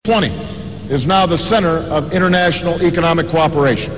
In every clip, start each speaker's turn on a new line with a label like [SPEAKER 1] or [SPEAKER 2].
[SPEAKER 1] G20 is now the center of international economic cooperation,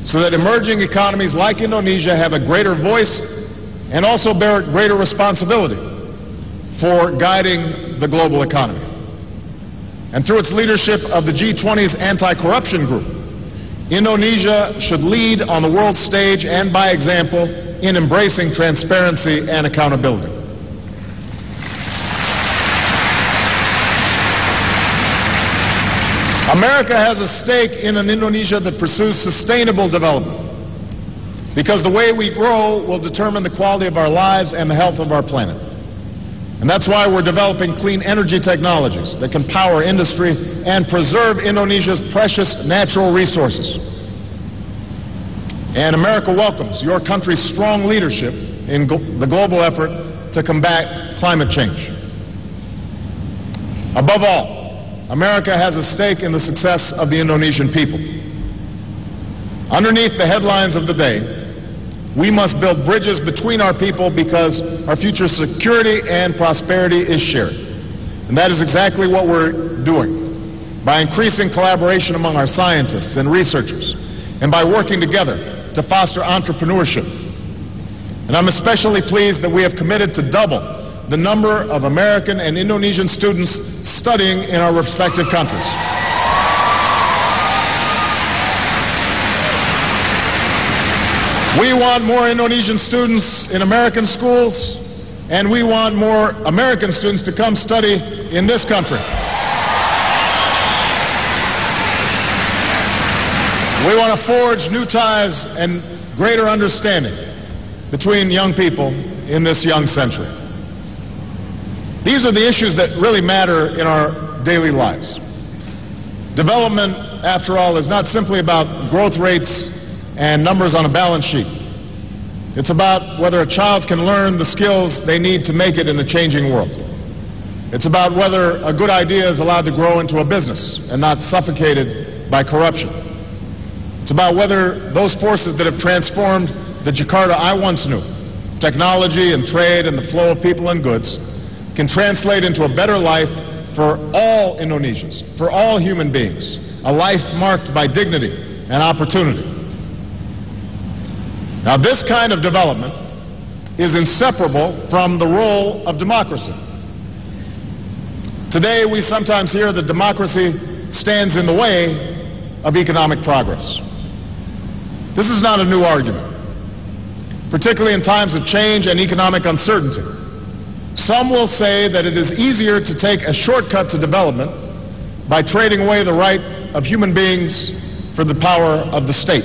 [SPEAKER 1] so that emerging economies like Indonesia have a greater voice and also bear greater responsibility for guiding the global economy. And through its leadership of the G20's anti-corruption group, Indonesia should lead on the world stage and by example in embracing transparency and accountability. America has a stake in an Indonesia that pursues sustainable development, because the way we grow will determine the quality of our lives and the health of our planet. And that's why we're developing clean energy technologies that can power industry and preserve Indonesia's precious natural resources. And America welcomes your country's strong leadership in the global effort to combat climate change. Above all, America has a stake in the success of the Indonesian people. Underneath the headlines of the day, we must build bridges between our people, because our future security and prosperity is shared. And that is exactly what we're doing by increasing collaboration among our scientists and researchers, and by working together to foster entrepreneurship. And I'm especially pleased that we have committed to double the number of American and Indonesian students studying in our respective countries. We want more Indonesian students in American schools, and we want more American students to come study in this country. We want to forge new ties and greater understanding between young people in this young century. These are the issues that really matter in our daily lives. Development, after all, is not simply about growth rates and numbers on a balance sheet. It's about whether a child can learn the skills they need to make it in a changing world. It's about whether a good idea is allowed to grow into a business and not suffocated by corruption. It's about whether those forces that have transformed the Jakarta I once knew, technology and trade and the flow of people and goods, can translate into a better life for all Indonesians, for all human beings, a life marked by dignity and opportunity. Now, this kind of development is inseparable from the role of democracy. Today, we sometimes hear that democracy stands in the way of economic progress. This is not a new argument, particularly in times of change and economic uncertainty. Some will say that it is easier to take a shortcut to development by trading away the right of human beings for the power of the state.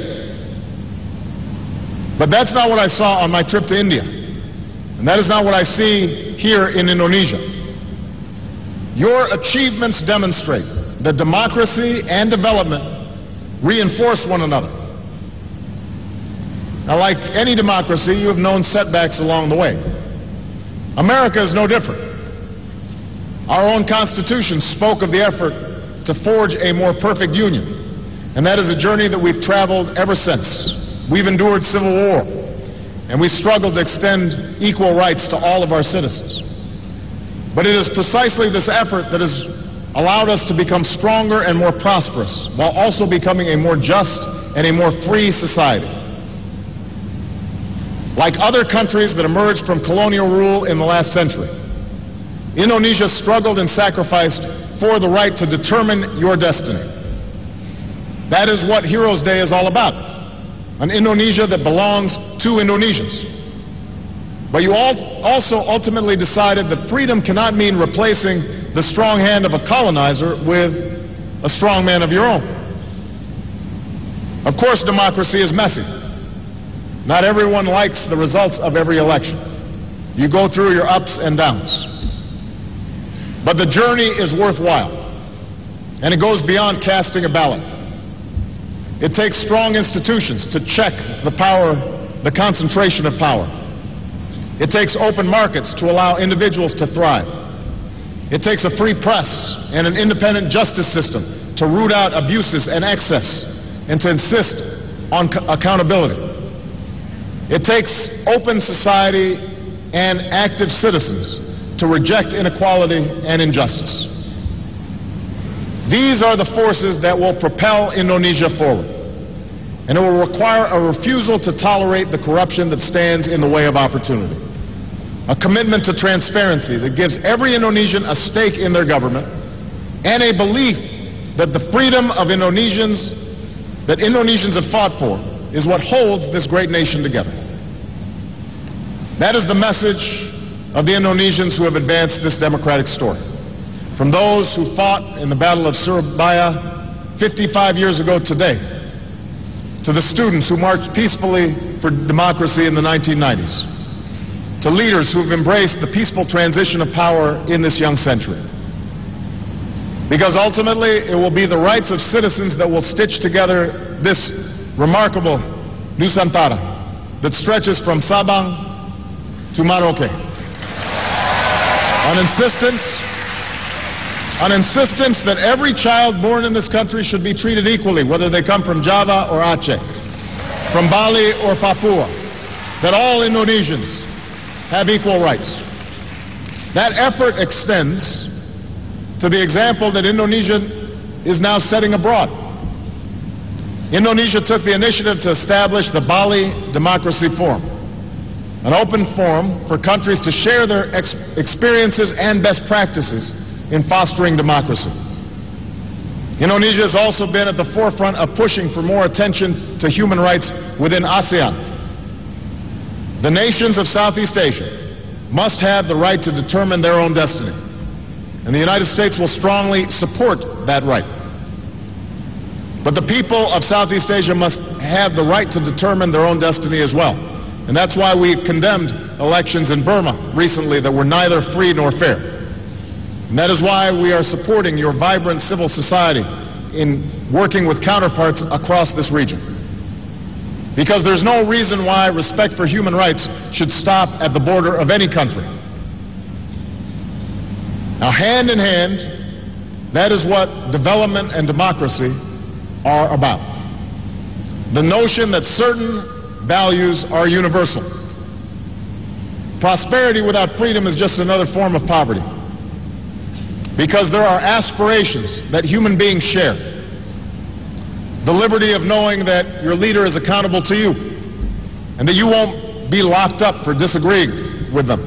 [SPEAKER 1] But that's not what I saw on my trip to India, and that is not what I see here in Indonesia. Your achievements demonstrate that democracy and development reinforce one another. Now, like any democracy, you have known setbacks along the way. America is no different. Our own Constitution spoke of the effort to forge a more perfect union, and that is a journey that we've traveled ever since. We've endured civil war, and we struggled to extend equal rights to all of our citizens. But it is precisely this effort that has allowed us to become stronger and more prosperous, while also becoming a more just and a more free society. Like other countries that emerged from colonial rule in the last century, Indonesia struggled and sacrificed for the right to determine your destiny. That is what Heroes Day is all about, an Indonesia that belongs to Indonesians. But you also ultimately decided that freedom cannot mean replacing the strong hand of a colonizer with a strong man of your own. Of course, democracy is messy. Not everyone likes the results of every election. You go through your ups and downs. But the journey is worthwhile, and it goes beyond casting a ballot. It takes strong institutions to check the concentration of power. It takes open markets to allow individuals to thrive. It takes a free press and an independent justice system to root out abuses and excess and to insist on accountability. It takes open society and active citizens to reject inequality and injustice. These are the forces that will propel Indonesia forward. And it will require a refusal to tolerate the corruption that stands in the way of opportunity. A commitment to transparency that gives every Indonesian a stake in their government, and a belief that the freedom of Indonesians that Indonesians have fought for is what holds this great nation together. That is the message of the Indonesians who have advanced this democratic story. From those who fought in the Battle of Surabaya 55 years ago today, to the students who marched peacefully for democracy in the 1990s, to leaders who have embraced the peaceful transition of power in this young century. Because ultimately, it will be the rights of citizens that will stitch together this remarkable Nusantara that stretches from Sabang to Merauke. On insistence that every child born in this country should be treated equally, whether they come from Java or Aceh, from Bali or Papua, that all Indonesians have equal rights. That effort extends to the example that Indonesia is now setting abroad. Indonesia took the initiative to establish the Bali Democracy Forum, an open forum for countries to share their experiences and best practices in fostering democracy. Indonesia has also been at the forefront of pushing for more attention to human rights within ASEAN. The nations of Southeast Asia must have the right to determine their own destiny, and the United States will strongly support that right. But the people of Southeast Asia must have the right to determine their own destiny as well. And that's why we condemned elections in Burma recently that were neither free nor fair. And that is why we are supporting your vibrant civil society in working with counterparts across this region. Because there's no reason why respect for human rights should stop at the border of any country. Now, hand in hand, that is what development and democracy are about. The notion that certain values are universal. Prosperity without freedom is just another form of poverty. Because there are aspirations that human beings share. The liberty of knowing that your leader is accountable to you and that you won't be locked up for disagreeing with them.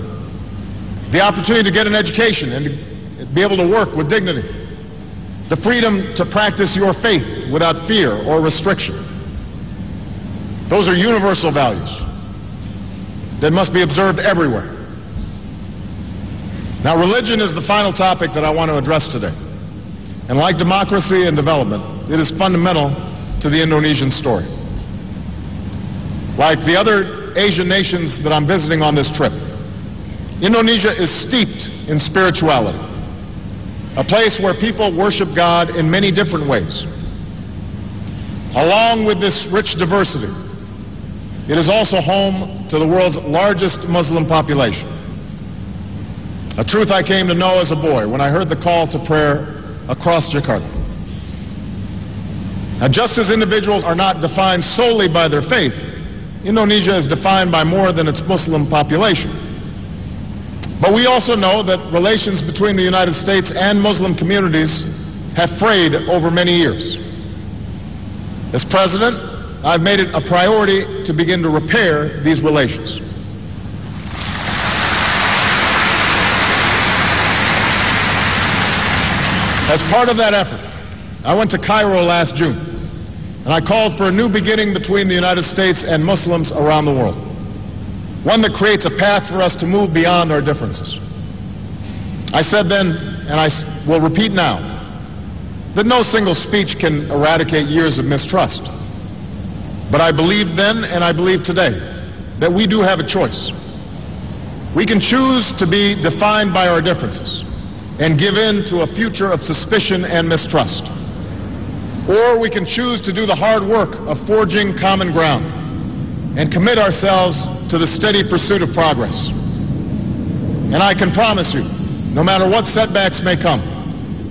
[SPEAKER 1] The opportunity to get an education and to be able to work with dignity. The freedom to practice your faith without fear or restriction. Those are universal values that must be observed everywhere. Now, religion is the final topic that I want to address today. And like democracy and development, it is fundamental to the Indonesian story. Like the other Asian nations that I'm visiting on this trip, Indonesia is steeped in spirituality, a place where people worship God in many different ways. Along with this rich diversity, it is also home to the world's largest Muslim population. A truth I came to know as a boy when I heard the call to prayer across Jakarta. Now, just as individuals are not defined solely by their faith, Indonesia is defined by more than its Muslim population. But we also know that relations between the United States and Muslim communities have frayed over many years. As president, I've made it a priority to begin to repair these relations. As part of that effort, I went to Cairo last June, and I called for a new beginning between the United States and Muslims around the world. One that creates a path for us to move beyond our differences. I said then, and I will repeat now, that no single speech can eradicate years of mistrust. But I believed then, and I believe today, that we do have a choice. We can choose to be defined by our differences and give in to a future of suspicion and mistrust. Or we can choose to do the hard work of forging common ground and commit ourselves to the steady pursuit of progress. And I can promise you, no matter what setbacks may come,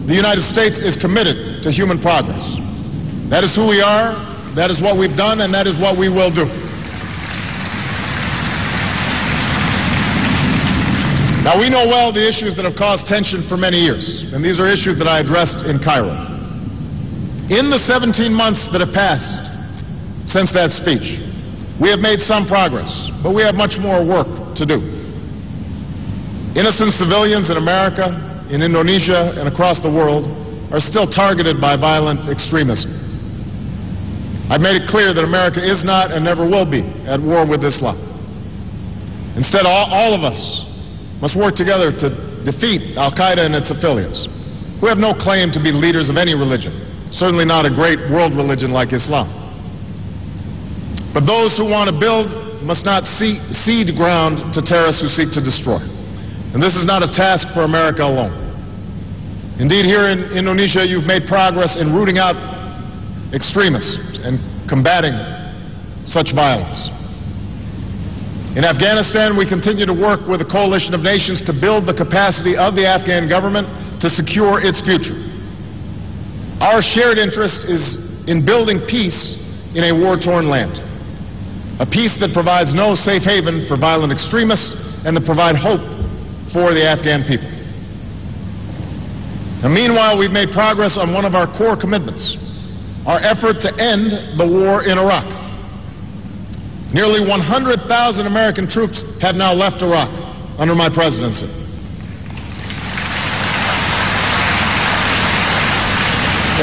[SPEAKER 1] the United States is committed to human progress. That is who we are, that is what we've done, and that is what we will do. Now, we know well the issues that have caused tension for many years, and these are issues that I addressed in Cairo. In the 17 months that have passed since that speech, we have made some progress, but we have much more work to do. Innocent civilians in America, in Indonesia, and across the world are still targeted by violent extremism. I've made it clear that America is not and never will be at war with Islam. Instead, all of us must work together to defeat Al-Qaeda and its affiliates, who have no claim to be leaders of any religion, certainly not a great world religion like Islam. But those who want to build must not cede ground to terrorists who seek to destroy. And this is not a task for America alone. Indeed, here in Indonesia, you've made progress in rooting out extremists and combating such violence. In Afghanistan, we continue to work with a coalition of nations to build the capacity of the Afghan government to secure its future. Our shared interest is in building peace in a war-torn land, a peace that provides no safe haven for violent extremists and that provide hope for the Afghan people. Now, meanwhile, we've made progress on one of our core commitments, our effort to end the war in Iraq. Nearly 100,000 American troops have now left Iraq under my presidency.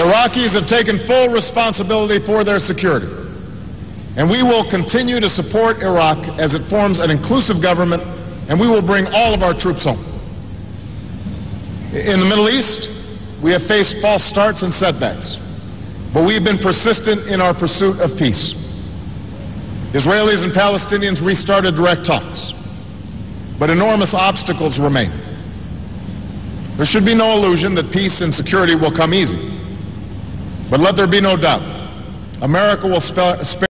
[SPEAKER 1] Iraqis have taken full responsibility for their security, and we will continue to support Iraq as it forms an inclusive government, and we will bring all of our troops home. In the Middle East, we have faced false starts and setbacks, but we've been persistent in our pursuit of peace. Israelis and Palestinians restarted direct talks, but enormous obstacles remain. There should be no illusion that peace and security will come easy, but let there be no doubt, America will spare